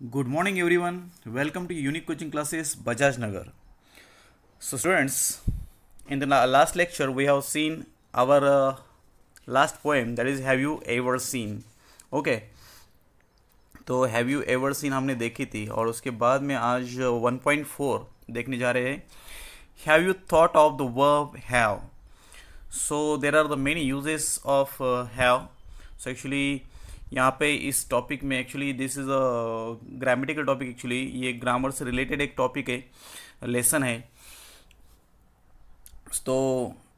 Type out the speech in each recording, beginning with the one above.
Good morning, everyone. Welcome to Unique Coaching Classes, Bajaj Nagar. So, students, in the last lecture, we have seen our last poem, that is, Have You Ever Seen? Okay, तो have you ever seen हमने देखी थी और उसके बाद में आज 1.4 देखने जा रहे हैं. Have you thought of the verb have? So there are the many uses of have. So actually यहाँ पे इस टॉपिक में actually this is a grammatical topic. Actually ये ग्रामर से रिलेटेड एक टॉपिक है, लेसन है. तो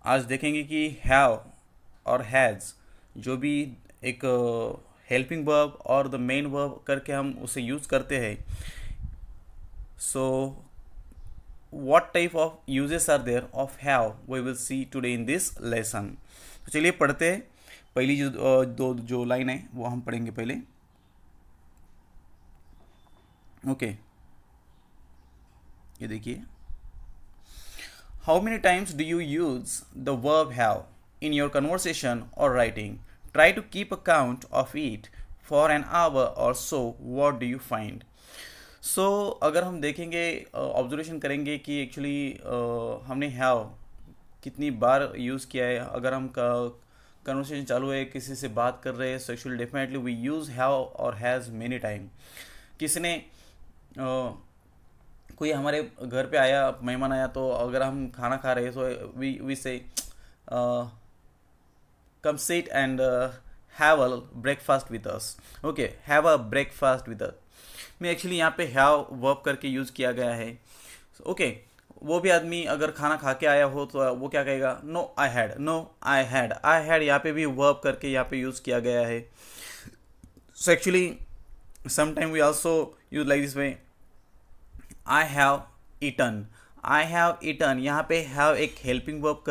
आज देखेंगे कि हैव और हैज़ जो भी एक हेल्पिंग वर्ब और द मेन वर्ब करके हम उसे यूज़ करते हैं. सो what type of uses are there of have we will see today in this lesson. तो चलिए पढ़ते हैं. पहली जो लाइन है वो हम पढ़ेंगे पहले. ओके, ये देखिए. How many times do you use the verb have in your conversation or writing? Try to keep a count of it for an hour or so. What do you find? So अगर हम देखेंगे, observation करेंगे कि actually हमने have कितनी बार use किया है. अगर हम कन्वर्सेशन चालू है, किसी से बात कर रहे हैं, so actually definitely we use have और हैज़ मेनी टाइम. किसी ने कोई हमारे घर पे आया, मेहमान आया, तो अगर हम खाना खा रहे हैं तो वी से come sit and have a breakfast with us. Okay, have a breakfast with us में एक्चुअली यहाँ पे have वर्ब करके यूज़ किया गया है. ओके, वो भी आदमी अगर खाना खा के आया हो तो वो क्या कहेगा? No I had, no I had. I had यहाँ पे भी वर्ब करके यहाँ पे यूज़ किया गया है. So actually sometime we also use like this way, I have eaten. I have eaten, यहाँ पे हैव एक हेल्पिंग वर्ब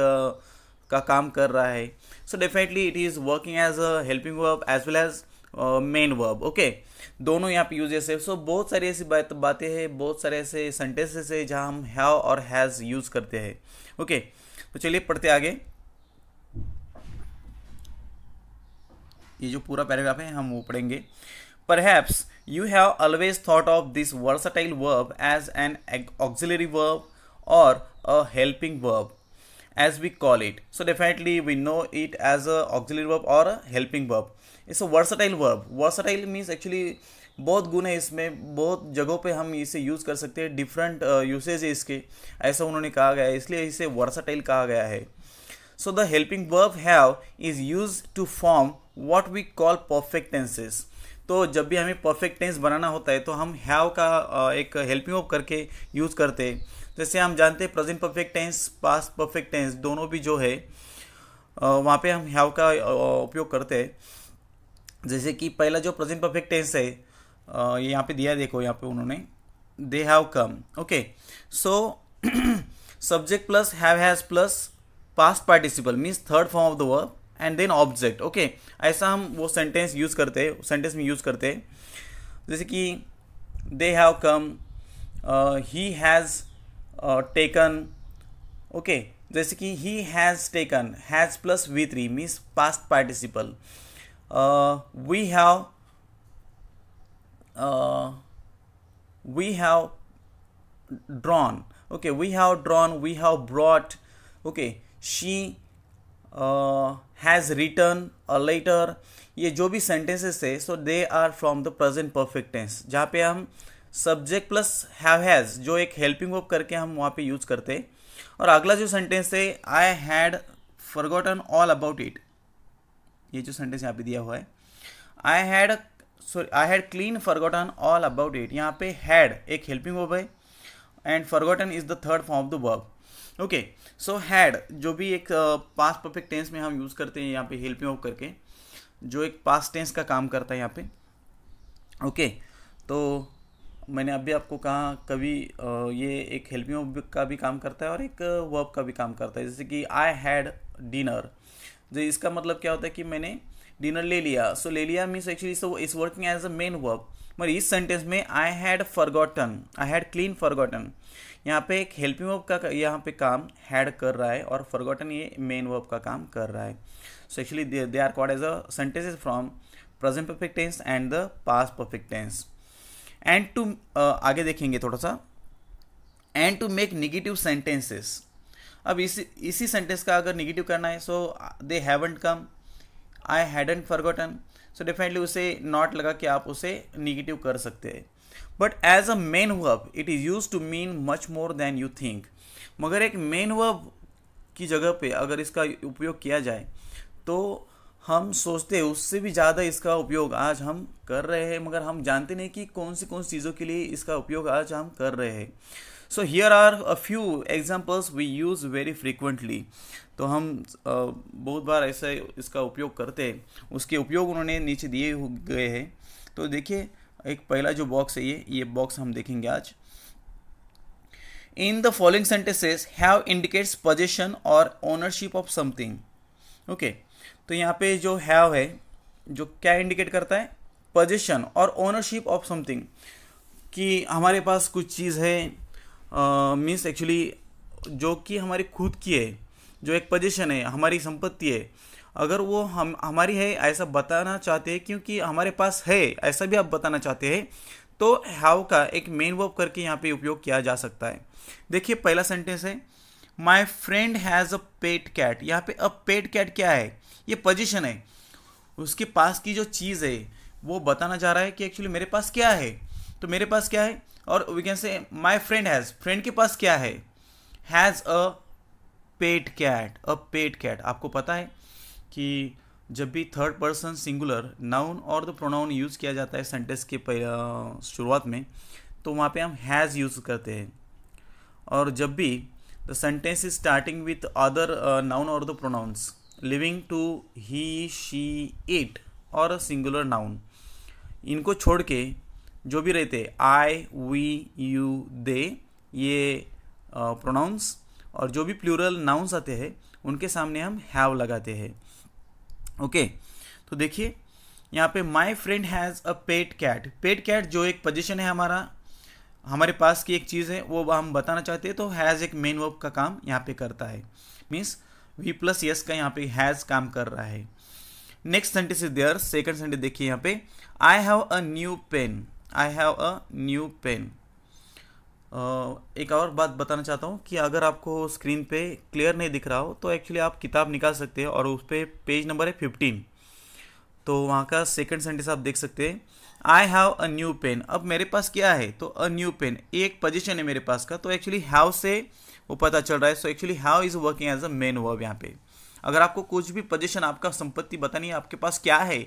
का काम कर रहा है. So definitely it is working as a helping verb as well as main verb. Okay, दोनों यहाँ पे यूजेस है. सो बहुत सारी ऐसी बातें हैं, बहुत सारे ऐसे सेंटेंसेस है जहाँ हम हैव और हैज़ यूज़ करते हैं. ओके, तो चलिए पढ़ते आगे. ये जो पूरा पैराग्राफ है हम वो पढ़ेंगे. Perhaps you have always thought of this versatile verb as an auxiliary verb or a helping verb, as we call it. So definitely we know it as a auxiliary verb or a helping verb. It's a versatile verb. Versatile means actually बहुत गुण है इसमें, बहुत जगहों पे हम इसे use कर सकते हैं. डिफरेंट यूसेज है इसके, ऐसा उन्होंने कहा गया है, इसलिए इसे वर्साटाइल कहा गया है. So the helping verb have is use to form what we call perfect tenses. तो जब भी हमें परफेक्ट टेंस बनाना होता है तो हम हैव का एक हेल्पिंग वर्ब करके यूज़ करते हैं. जैसे हम जानते हैं present perfect tense, past perfect tense दोनों भी जो है वहाँ पे हम हैव का उपयोग करते हैं. जैसे कि पहला जो प्रेजेंट परफेक्ट टेंस है, ये यहाँ पे दिया, देखो यहाँ पे उन्होंने they have come. Okay, so subject plus have has plus past participle means third form of the verb and then object. Okay, ऐसा हम वो सेंटेंस यूज़ करते हैं, सेंटेंस में यूज़ करते हैं. जैसे कि they have come, he has taken. Okay, जैसे कि he has taken, has plus V3 means past participle. We have drawn. Okay, we have drawn, we have brought. Okay, she has written a letter. ये जो भी sentences है, so they are from the present perfect tense, जहाँ पे हम subject plus have has जो एक helping verb करके हम वहाँ पे यूज़ करते हैं. और अगला जो सेंटेंस है, आई had forgotten all about it, ये जो सेंटेंस यहाँ पे दिया हुआ है, आई had clean forgotten all about it. यहाँ पे हैड एक हेल्पिंग वर्ब है and forgotten is the third form of the verb. Okay, so had जो भी एक पास्ट परफेक्ट टेंस में हम यूज़ करते हैं यहाँ पे हेल्पिंग वर्ब करके, जो एक पास्ट टेंस का काम करता है यहाँ पे. ओके, तो मैंने अभी आपको कहा कभी ये एक हेल्पिंग वर्ब का भी काम करता है और एक वर्ब का भी काम करता है. जैसे कि आई हैड डिनर, जो इसका मतलब क्या होता है कि मैंने डिनर ले लिया. सो ले लिया means actually so is working as a main verb. मगर इस सेंटेंस में I had forgotten, I had clean forgotten, यहाँ पे एक हेल्पिंग वर्ब का यहाँ पे काम हैड कर रहा है और फॉरगॉटन ये मेन वर्ब का काम कर रहा है. So actually they are called as a sentences from present perfect tense and the past perfect tense. And to, आगे देखेंगे थोड़ा सा, and to make negative sentences. अब इसी सेंटेंस का अगर निगेटिव करना है, so they haven't come, I hadn't forgotten, so definitely उसे नॉट लगा कि आप उसे निगेटिव कर सकते हैं। But as a main verb it is use to mean much more than you think. मगर एक मेन वर्ब की जगह पे अगर इसका उपयोग किया जाए तो हम सोचते हैं उससे भी ज़्यादा इसका उपयोग आज हम कर रहे हैं, मगर हम जानते नहीं कि कौन सी चीज़ों के लिए इसका उपयोग आज हम कर रहे हैं। So here are a few examples we use very frequently. तो हम बहुत बार ऐसा इसका उपयोग करते हैं, उसके उपयोग उन्होंने नीचे दिए गए हैं। तो देखिए, एक पहला जो बॉक्स है ये बॉक्स हम देखेंगे आज। In the following sentences have indicates position और ओनरशिप ऑफ समथिंग। ओके, तो यहाँ पे जो हैव है जो क्या इंडिकेट करता है, पोजीशन और ओनरशिप ऑफ समथिंग, कि हमारे पास कुछ चीज़ है, मीन्स एक्चुअली जो कि हमारी खुद की है, जो एक पोजीशन है, हमारी संपत्ति है, अगर वो हमारी है ऐसा बताना चाहते हैं, क्योंकि हमारे पास है ऐसा भी आप बताना चाहते हैं, तो हैव का एक मेन वर्ब करके यहाँ पे उपयोग किया जा सकता है। देखिए पहला सेंटेंस है, my friend has a pet cat. यहाँ पे अ पेट कैट क्या है, ये पोजीशन है, उसके पास की जो चीज़ है वो बताना चाह रहा है कि एक्चुअली मेरे पास क्या है। तो मेरे पास क्या है, और वी कैन से माई फ्रेंड हैज़, फ्रेंड के पास क्या है, has a pet cat. A pet cat, आपको पता है कि जब भी थर्ड पर्सन सिंगुलर नाउन और द प्रोनाउन यूज़ किया जाता है सेंटेंस के शुरुआत में, तो वहाँ पे हम हैज़ यूज़ करते हैं। और जब भी the sentence is starting with other noun और the pronouns living to he she it और अ सिंगुलर नाउन, इनको छोड़ के जो भी रहते आई वी यू दे, ये प्रोनाउंस, और जो भी प्लूरल नाउन्स आते हैं उनके सामने हम हैव लगाते हैं। ओके, तो देखिए यहाँ पे my friend has a pet cat. Pet cat जो एक पोजीशन है हमारे पास की एक चीज़ है, वो हम बताना चाहते हैं, तो हैज़ एक मेन वर्ब का काम यहाँ पे करता है, मीन्स वी प्लस यस का यहाँ पे हैज़ काम कर रहा है। Next sentence is there, second sentence देखिए यहाँ पे, I have a new pen. I have a new pen. एक और बात बताना चाहता हूँ कि अगर आपको स्क्रीन पे क्लियर नहीं दिख रहा हो तो एक्चुअली आप किताब निकाल सकते हैं और उस पर पेज नंबर है 15, तो वहाँ का सेकंड सेंटेंस आप देख सकते हैं, I have a new pen. अब मेरे पास क्या है, तो अ न्यू पेन एक पोजीशन है मेरे पास का, तो एक्चुअली हैव से वो पता चल रहा है। So actually have is working as a main verb. यहाँ पे अगर आपको कुछ भी पोजीशन, आपका संपत्ति बतानी है, आपके पास क्या है,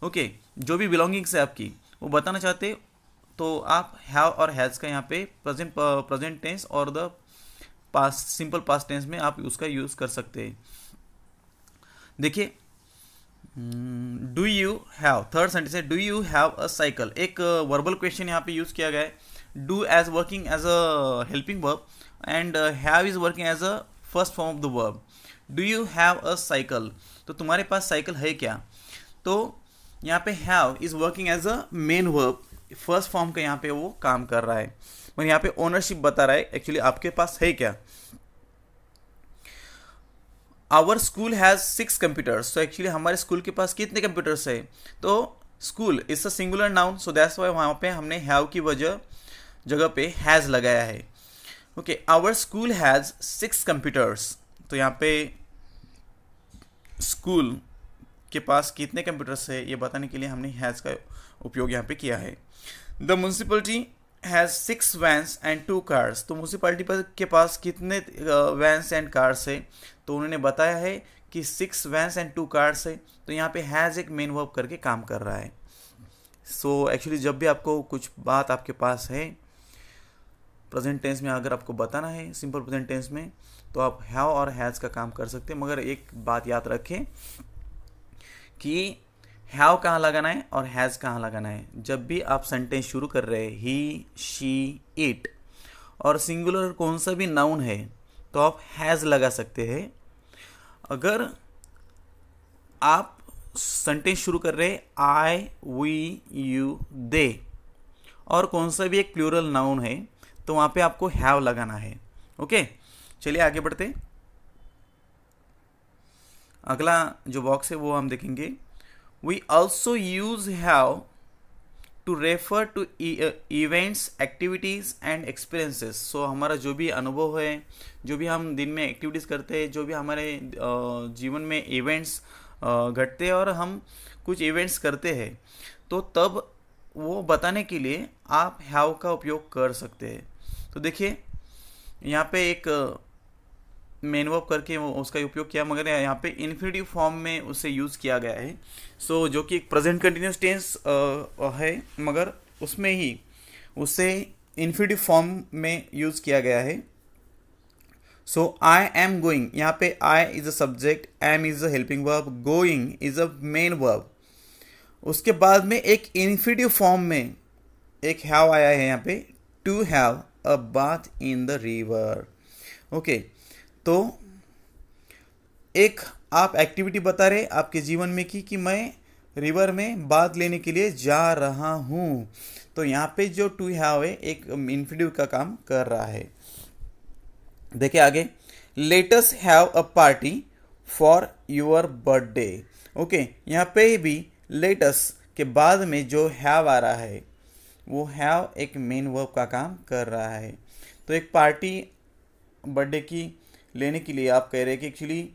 ओके, जो भी बिलोंगिंग्स है आपकी वो बताना चाहते हैं, तो आप हैव और हैज़ का यहाँ पे प्रेजेंट टेंस और the past, simple past tense में आप उसका यूज़ कर सकते हैं। देखिए do you have, third sentence है, do you have a cycle. एक वर्बल क्वेश्चन यहाँ पे यूज किया गया है, do as working as a helping verb and have is working as a first form of the verb. Do you have a cycle, तो तुम्हारे पास cycle है क्या, तो यहाँ पे have is working as a main verb, first form का यहाँ पे वो काम कर रहा है, और यहाँ पे ओनरशिप बता रहा है एक्चुअली आपके पास है क्या। आवर स्कूल हैज़ 6 कंप्यूटर्स, तो एक्चुअली हमारे स्कूल के पास कितने कंप्यूटर्स है, तो school is a singular noun, so that's why वहाँ पे हमने हैव की जगह पे हैज़ लगाया है। Okay, our school has 6 computers, तो यहाँ पे स्कूल के पास कितने कंप्यूटर्स है ये बताने के लिए हमने हैज़ का उपयोग यहाँ पे किया है। The municipality has 6 vans and 2 cars, तो म्यूनसिपलिटी के पास कितने वैन्स एंड कार्स है, तो उन्होंने बताया है कि 6 वैन्स एंड 2 कार्स है, तो यहाँ पे हैज़ एक मेन वर्ब करके काम कर रहा है। सो एक्चुअली जब भी आपको कुछ बात आपके पास है प्रेजेंट टेंस में, अगर आपको बताना है सिंपल प्रेजेंट टेंस में, तो आप हैव और हैज़ का काम कर सकते हैं, मगर एक बात याद रखें कि हैव कहाँ लगाना है और हैज़ कहाँ लगाना है। जब भी आप सेंटेंस शुरू कर रहे हैं ही शी इट और सिंगुलर कौन सा भी नाउन है तो आप हैज़ लगा सकते हैं। अगर आप सेंटेंस शुरू कर रहे आई वी यू दे और कौन सा भी एक प्लूरल नाउन है तो वहाँ पे आपको हैव लगाना है। ओके, चलिए आगे बढ़ते। अगला जो बॉक्स है वो हम देखेंगे, we also use have to refer to events, activities and experiences. So हमारा जो भी अनुभव है, जो भी हम दिन में एक्टिविटीज़ करते हैं, जो भी हमारे जीवन में इवेंट्स घटते हैं और हम कुछ इवेंट्स करते हैं, तो तब वो बताने के लिए आप हैव का उपयोग कर सकते हैं। तो देखिए यहाँ पे एक मेन वर्ब करके वो उसका उपयोग किया, मगर यहाँ पे इन्फिनिटिव फॉर्म में उसे यूज़ किया गया है। सो जो कि एक प्रेजेंट कंटिन्यूस टेंस है, मगर उसमें ही उसे इन्फिनिटिव फॉर्म में यूज़ किया गया है। सो आई एम गोइंग, यहाँ पे I is a subject, am is a helping verb, going is a main verb. उसके बाद में एक इन्फिनिटिव फॉर्म में एक हैव आया है यहाँ पे, to have a bath in the river. Okay, तो एक आप एक्टिविटी बता रहे आपके जीवन में कि मैं रिवर में बाथ लेने के लिए जा रहा हूँ। तो यहाँ पे जो टू हैव है एक इन्फिनिटिव का काम कर रहा है। देखिए आगे, let us have a party for your birthday. Okay, यहाँ पे भी लेट अस के बाद में जो हैव आ रहा है वो हैव एक मेन वर्ब का काम कर रहा है। तो एक पार्टी बर्थडे की लेने के लिए आप कह रहे हैं कि एक्चुअली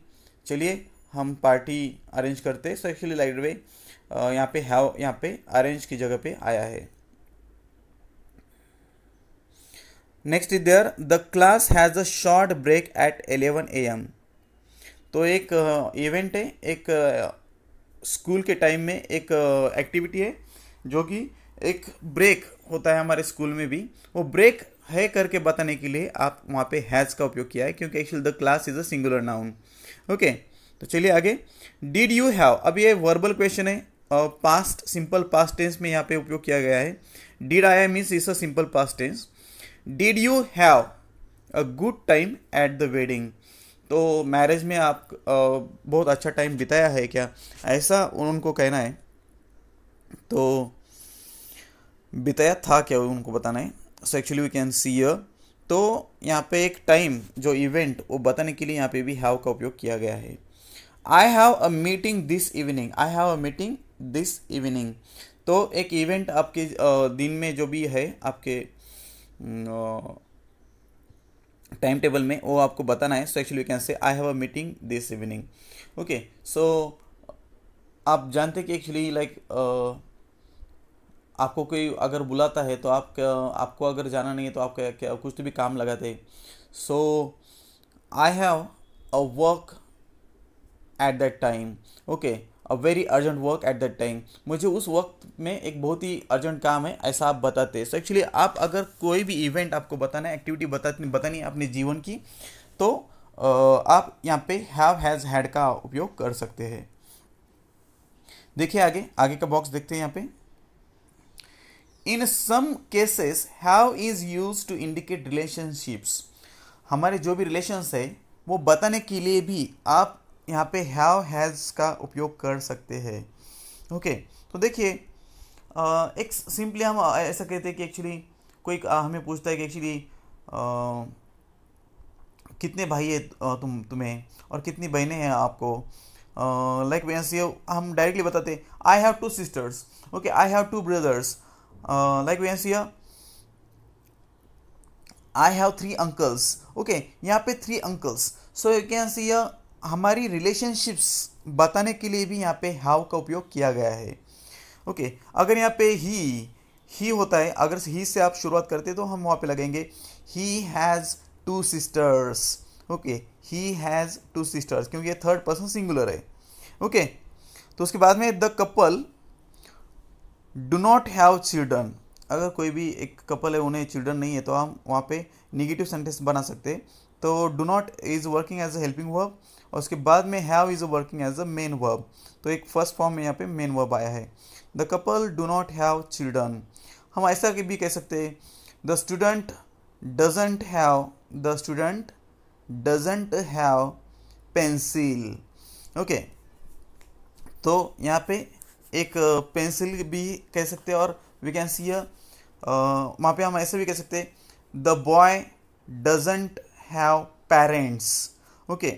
चलिए हम पार्टी अरेंज करते हैं। सो एक्चुअली लाइट वे यहाँ पे हैव, यहाँ पे अरेंज की जगह पे आया है। Next is there, the class has a short break at 11 AM। तो एक इवेंट है, एक स्कूल के टाइम में एक एक्टिविटी है जो कि एक ब्रेक होता है हमारे स्कूल में भी। वो ब्रेक है करके बताने के लिए आप वहाँ पे हैज़ का उपयोग किया है, क्योंकि actually the class is a singular noun. Okay, तो चलिए आगे, डिड यू हैव, अब ये वर्बल क्वेश्चन है, पास्ट सिंपल पास्ट टेंस में यहाँ पे उपयोग किया गया है। डिड आया means is a simple past tense. Did you have a good time at the wedding. तो मैरिज में आप बहुत अच्छा टाइम बिताया है क्या, ऐसा उनको कहना है। तो बिताया था क्या उनको बताना है। So actually we can see here, तो यहाँ पे एक टाइम जो इवेंट वो बताने के लिए यहाँ पे भी हैव का उपयोग किया गया है। आई have a meeting this evening, I have a meeting this evening. तो एक इवेंट आपके दिन में जो भी है आपके टाइम टेबल में, वो आपको बताना है। So actually we can say I have a meeting this evening. Okay, so आप जानते कि एक्चुअली लाइक आपको कोई अगर बुलाता है तो आपको अगर जाना नहीं है तो आप क्या कुछ तो भी काम लगाते। So I have a work at that time. Okay, a very urgent work at that time, मुझे उस वक्त में एक बहुत ही अर्जेंट काम है, ऐसा आप बताते। सो एक्चुअली आप अगर कोई भी इवेंट आपको बताना है, एक्टिविटी बतानी है अपने जीवन की, तो आप यहाँ पे हैव हैज़ हैड का उपयोग कर सकते हैं। देखिए आगे का बॉक्स देखते हैं यहाँ पे। In some cases have is use to indicate relationships. हमारे जो भी रिलेशंस है वो बताने के लिए भी आप यहाँ पे हैव हैज़ का उपयोग कर सकते हैं। ओके, तो देखिए एक सिंपली हम ऐसा कहते हैं कि एक्चुअली कोई हमें पूछता है कि एक्चुअली कितने भाई है तुम्हें और कितनी बहनें हैं आपको। लाइक वैसे हम डायरेक्टली बताते हैं I have 2 sisters. Okay, I have 2 brothers. Like वैसे आई हैव 3 अंकल्स। ओके, यहाँ पे 3 uncles. So you can see हमारी रिलेशनशिप्स बताने के लिए भी यहाँ पे हैव का उपयोग किया गया है। ओके, अगर यहाँ पे ही होता है, अगर ही से आप शुरुआत करते तो हम वहाँ पे लगेंगे he has 2 sisters. Okay, he has 2 sisters, क्योंकि ये थर्ड पर्सन सिंगुलर है। ओके, तो उसके बाद में the couple do not have children. अगर कोई भी एक कपल है उन्हें चिल्ड्रन नहीं है तो हम वहाँ पे निगेटिव सेंटेंस बना सकते हैं। तो do not is working as a helping verb और उसके बाद में have is working as a main verb. तो एक फर्स्ट फॉर्म में यहाँ पे मेन वर्ब आया है। The couple do not have children. हम ऐसा भी कह सकते हैं the student doesn't have pencil. Okay, तो यहाँ पे एक पेंसिल भी कह सकते हैं और वी कैन सी वहाँ पे हम ऐसे भी कह सकते हैं the boy doesn't have parents. Okay,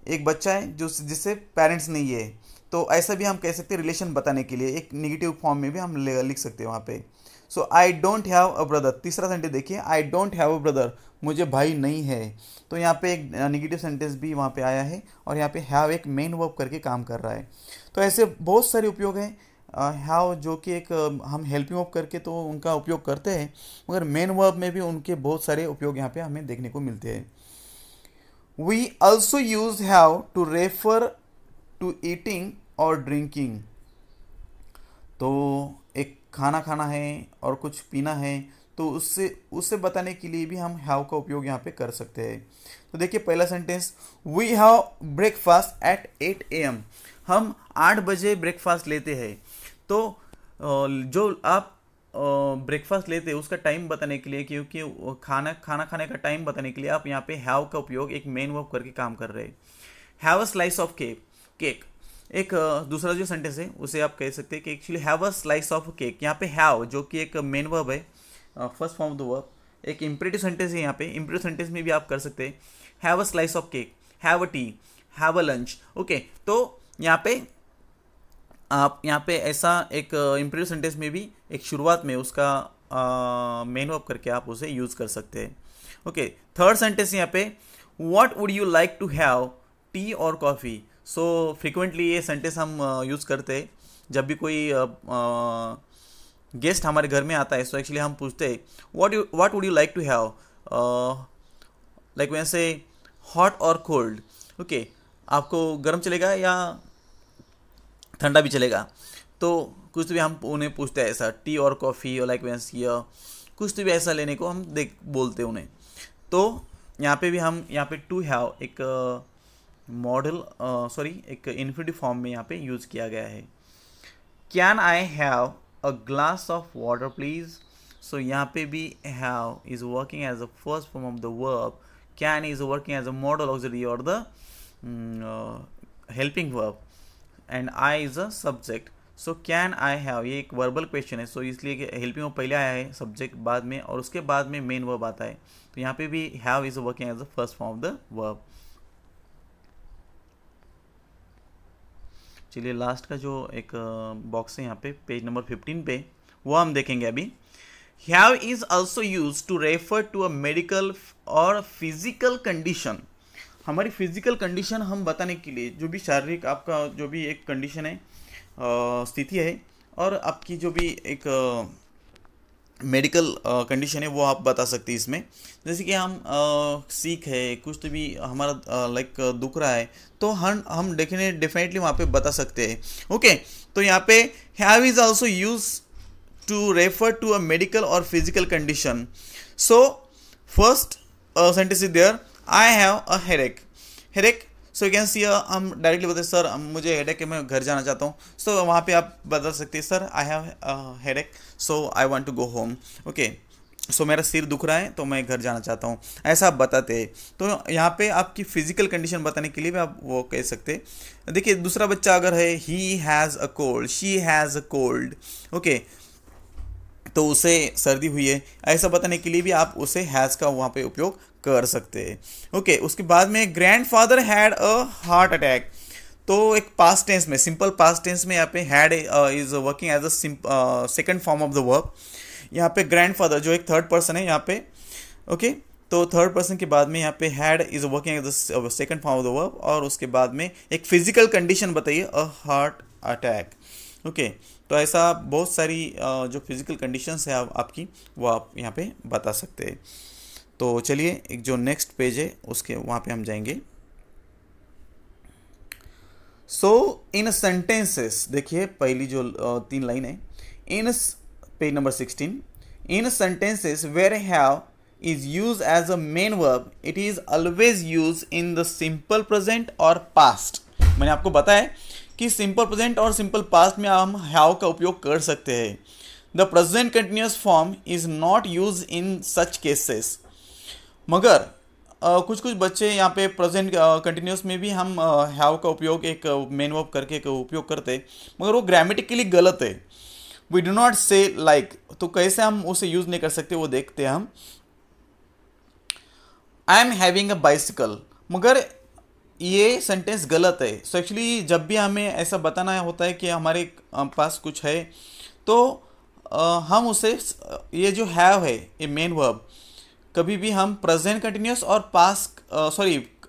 एक बच्चा है जो जिससे पेरेंट्स नहीं है, तो ऐसा भी हम कह सकते हैं रिलेशन बताने के लिए, एक निगेटिव फॉर्म में भी हम लिख सकते हैं वहाँ पे। So I don't have a brother, तीसरा सेंटेंस देखिए, I don't have a brother, मुझे भाई नहीं है। तो यहाँ पे एक निगेटिव सेंटेंस भी वहाँ पे आया है, और यहाँ पे हैव एक मेन वर्ब करके काम कर रहा है। तो ऐसे बहुत सारे उपयोग हैं हैव, जो कि एक हम हेल्पिंग वर्ब करके तो उनका उपयोग करते हैं, मगर मेन वर्ब में भी उनके बहुत सारे उपयोग यहाँ पे हमें देखने को मिलते हैं। We also use have to refer to eating और ड्रिंकिंग। तो एक खाना खाना है और कुछ पीना है, तो उससे उससे बताने के लिए भी हम हैव का उपयोग यहाँ पे कर सकते हैं। तो देखिए पहला sentence, we have breakfast at 8 AM, हम 8 बजे ब्रेकफास्ट लेते हैं। तो जो आप ब्रेकफास्ट लेते हैं उसका टाइम बताने के लिए, क्योंकि खाना खाने का टाइम बताने के लिए आप यहाँ पे हैव का उपयोग एक मेन वर्ब करके काम कर रहे हैं। Have a slice of cake, एक दूसरा जो सेंटेंस है उसे आप कह सकते हैं कि actually have a slice of cake. यहाँ पे हैव जो कि एक मेन वर्ब है, first form of the verb, एक इंपरेटिव सेंटेंस है। यहाँ पे इंपरेटिव सेंटेंस में भी आप कर सकते हैं have a slice of cake, have a T, have a lunch. Okay, तो यहाँ पे आप यहाँ पे ऐसा एक इंपरेटिव सेंटेंस में भी एक शुरुआत में उसका मेन वर्ब करके आप उसे यूज कर सकते हैं। ओके, थर्ड सेंटेंस यहाँ पे, what would you like to have, tea और कॉफ़ी। सो फ्रिक्वेंटली ये सेंटेंस हम यूज़ करते हैं जब भी कोई गेस्ट हमारे घर में आता है। सो एक्चुअली हम पूछते हैं what would you like to have, like वैसे से हॉट और कोल्ड। ओके, आपको गर्म चलेगा या ठंडा भी चलेगा। तो कुछ तो भी हम उन्हें पूछते हैं ऐसा, टी और कॉफ़ी, और लाइक वैसे या कुछ तो भी ऐसा लेने को हम बोलते हैं उन्हें। तो यहाँ पे भी हम यहाँ पे टू हैव एक एक इन्फिनिटिव फॉर्म में यहाँ पे यूज़ किया गया है। Can I have a glass of water please. So यहाँ पे भी have is working as a first form of the verb, can is working as a modal auxiliary और the helping verb, and I is a subject. So can I have, ये एक verbal question है, सो इसलिए helping verb पहले आया है, subject बाद में, और उसके बाद में मेन वर्ब आता है। तो यहाँ पे भी have is working as a first form of the verb. चलिए लास्ट का जो एक बॉक्स है यहाँ पे पेज नंबर 15 पे, वो हम देखेंगे अभी। Have is also use to refer to a medical और फिजिकल कंडीशन। हमारी फिजिकल कंडीशन हम बताने के लिए, जो भी शारीरिक आपका जो भी एक कंडीशन है, स्थिति है, और आपकी जो भी एक मेडिकल कंडीशन है वो आप बता सकते हैं इसमें। जैसे कि हम सीख है, कुछ तो भी हमारा लाइक दुख रहा है, तो हम डेफिनेटली वहाँ पे बता सकते हैं। ओके, तो यहाँ पे have is also use to refer to a medical और physical condition. So first sentence is there, I have a headache. So you can see, हम डायरेक्टली बोलते हैं सर मुझे हेडेक है, मैं घर जाना चाहता हूँ। सो वहाँ पे आप बता सकते हैं sir I have headache, so I want to go home. Okay, so मेरा सिर दुख रहा है तो मैं घर जाना चाहता हूँ, ऐसा आप बताते हैं। तो यहाँ पे आपकी फिजिकल कंडीशन बताने के लिए भी आप वो कह सकते हैं। देखिए दूसरा बच्चा अगर है, ही has a cold, she has a cold. Okay, तो उसे सर्दी हुई है, ऐसा बताने के लिए भी आप उसे हैज़ का वहाँ पे उपयोग कर सकते हैं। ओके, उसके बाद में grandfather had a heart attack. तो एक पास्ट टेंस में, सिंपल पास्ट टेंस में यहाँ पे had is working as a second form of the verb. यहाँ पे ग्रैंडफादर जो एक थर्ड पर्सन है यहाँ पे। ओके, तो थर्ड पर्सन के बाद में यहाँ पे had is working as a second form of the verb, और उसके बाद में एक फिजिकल कंडीशन बताइए, अ हार्ट अटैक। ओके, तो ऐसा बहुत सारी जो फिजिकल कंडीशंस है आपकी, वो आप यहाँ पे बता सकते हैं। तो चलिए एक जो नेक्स्ट पेज है उसके वहाँ पे हम जाएंगे। सो इन सेंटेंसेस, देखिए पहली जो 3 लाइन है, in page number 16, in sentences where have is used as a main verb, it is always used in the simple present और past। मैंने आपको बताया कि सिंपल प्रेजेंट और सिंपल पास्ट में हम हैव का उपयोग कर सकते हैं। The present continuous form is not use in such cases. मगर कुछ कुछ बच्चे यहाँ पे प्रेजेंट कंटिन्यूस में भी हम हैव का उपयोग एक मेन वर्ब करके उपयोग करते हैं, मगर वो ग्रामेटिकली गलत है। वी डू नॉट से लाइक, तो कैसे हम उसे यूज नहीं कर सकते वो देखते हैं हम। आई एम हैविंग अ बाइसिकल, मगर ये सेंटेंस गलत है। सो एक्चुअली जब भी हमें ऐसा बताना होता है कि हमारे पास कुछ है, तो हम उसे ये जो हैव है, ये मेन वर्ब, कभी भी हम प्रेजेंट कंटिन्यूस और पास्ट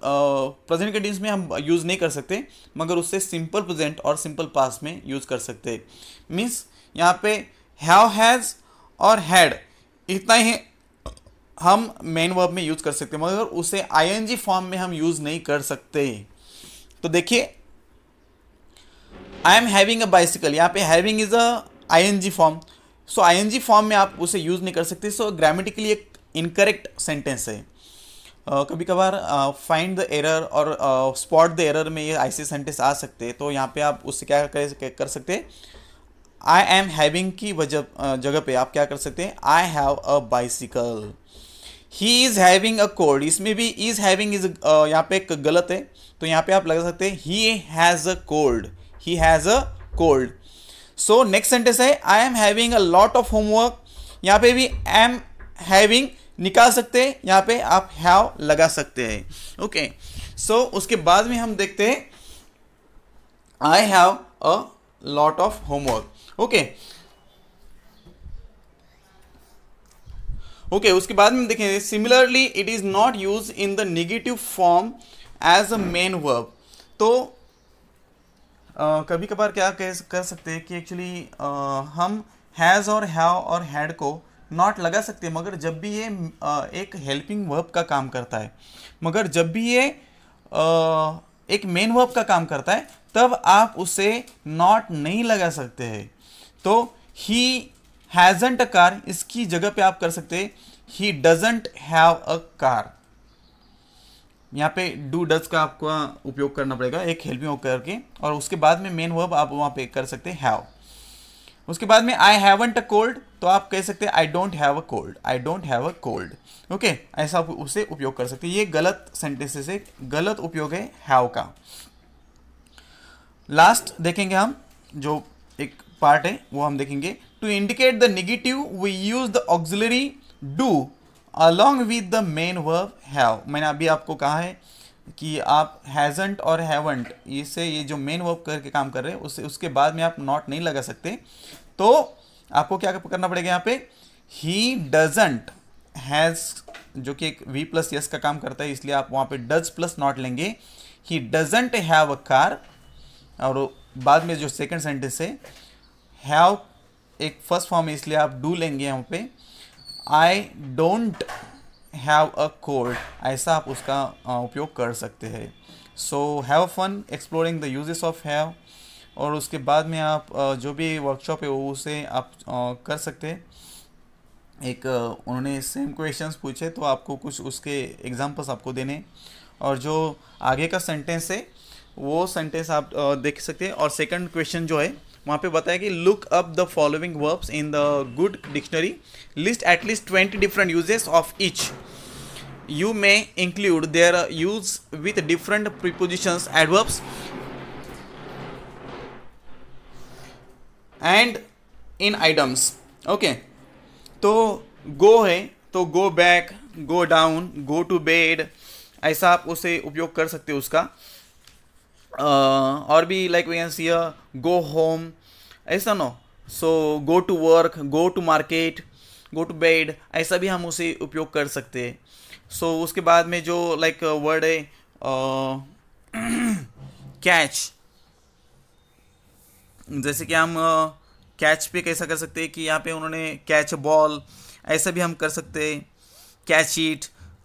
प्रेजेंट कंटिन्यूस में हम यूज़ नहीं कर सकते, मगर उससे सिंपल प्रेजेंट और सिंपल पास्ट में यूज़ कर सकते हैं। मीन्स यहाँ पे हैव, हैज़ और हैड, इतना ही हम मेन वर्ब में यूज़ कर सकते हैं, मगर उसे आईएनजी फॉर्म में हम यूज़ नहीं कर सकते। तो देखिए, I am having a bicycle, यहाँ पे having is a ING form. So ING form में आप उसे यूज़ नहीं कर सकते। सो ग्रामेटिकली एक इनकरेक्ट सेंटेंस है। कभी कभार फाइंड द एरर और स्पॉट द एरर में ये ऐसे सेंटेंस आ सकते हैं। तो यहाँ पे आप उससे क्या कर सकते हैं, आई एम हैविंग की जगह पे आप क्या कर सकते हैं, I have a bicycle. He is having a cold, इसमें भी इज़ हैविंग इज यहाँ पे एक गलत है, तो यहाँ पे आप लगा सकते हैं he has a cold, he has a cold. So next sentence है I am having a lot of homework, यहाँ पे भी एम हैविंग निकाल सकते हैं, यहाँ पे आप हैव लगा सकते हैं। ओके, सो उसके बाद में हम देखते हैं I have a lot of homework. Okay, उसके बाद में देखेंगे similarly it is not use in the negative form as a main verb. तो कभी कभार क्या कर सकते हैं कि एक्चुअली हम हैज़ और हैव और हैड को नॉट लगा सकते हैं, मगर जब भी ये एक हेल्पिंग वर्ब का काम करता है, मगर जब भी ये एक मेन वर्ब का काम करता है, तब आप उसे नॉट नहीं लगा सकते हैं। तो ही हैजंट अ कार, इसकी जगह पे आप कर सकते हैं ही डजंट हैव अ कार। यहाँ पे डू डज का आपको उपयोग करना पड़ेगा एक हेल्पिंग वर्ब करके, और उसके बाद में मेन वर्ब आप वहाँ पे कर सकते हैं हैव। उसके बाद में आई हैवंट अ कोल्ड, तो आप कह सकते हैं आई don't have a cold, I don't have a cold. Okay, ऐसा आप उसे उपयोग कर सकते हैं। ये गलत सेंटेंसेस है, गलत उपयोग है हैव का। लास्ट देखेंगे हम, जो एक पार्ट है वो हम देखेंगे। To indicate the negative we use the auxiliary do along with the main verb have. मैंने अभी आपको कहा है कि आप हैजंट और हैवंट, इससे ये जो मेन वर्ब करके काम कर रहे हैं उसके बाद में आप नॉट नहीं लगा सकते। तो आपको क्या करना पड़ेगा यहाँ पे, ही डजंट हैज़, जो कि एक वी प्लस यस का काम करता है, इसलिए आप वहाँ पे डज प्लस नॉट लेंगे। He doesn't have a car, और बाद में जो सेकंड सेंटेंस है हैव एक फर्स्ट फॉर्म है, इसलिए आप डू लेंगे यहाँ पे। I don't have a cold, ऐसा आप उसका उपयोग कर सकते हैं। So have fun exploring the uses of have. और उसके बाद में आप जो भी वर्कशॉप है वो उसे आप कर सकते हैं। एक उन्होंने सेम क्वेश्चंस पूछे, तो आपको कुछ उसके एग्जांपल्स आपको देने, और जो आगे का सेंटेंस है वो सेंटेंस आप देख सकते हैं। और सेकंड क्वेश्चन जो है वहाँ पे बताया कि look up the following verbs in the good dictionary, list at least 20 different uses of each. You may include their use with different prepositions, adverbs and in items. Okay, तो go है तो go back, go down, go to bed, ऐसा आप उसे उपयोग कर सकते हो उसका। और भी like we can see go home, ऐसा no, so go to work, go to market, go to bed, ऐसा भी हम उसे उपयोग कर सकते हैं। सो उसके बाद में जो लाइक वर्ड है कैच, जैसे कि हम कैच पे कैसा कर सकते हैं कि यहाँ पे उन्होंने कैच बॉल, ऐसा भी हम कर सकते हैं। कैच इट,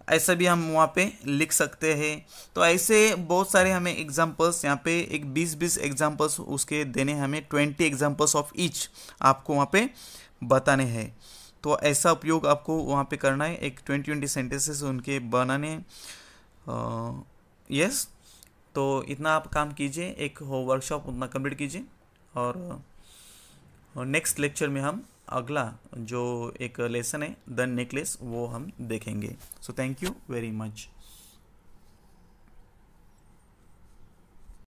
ऐसा भी हम वहाँ पे लिख सकते हैं। तो ऐसे बहुत सारे हमें एग्जांपल्स यहाँ पे एक 20 एग्जांपल्स उसके देने, हमें 20 एग्जांपल्स ऑफ ईच आपको वहाँ पे बताने हैं। तो ऐसा उपयोग आपको वहाँ पे करना है, एक 20 सेंटेंसेस उनके बनाने। यस, तो इतना आप काम कीजिए, एक हो वर्कशॉप उतना कंप्लीट कीजिए, और नेक्स्ट लेक्चर में हम अगला जो एक लेसन है द नेकलेस वो हम देखेंगे। So thank you very much.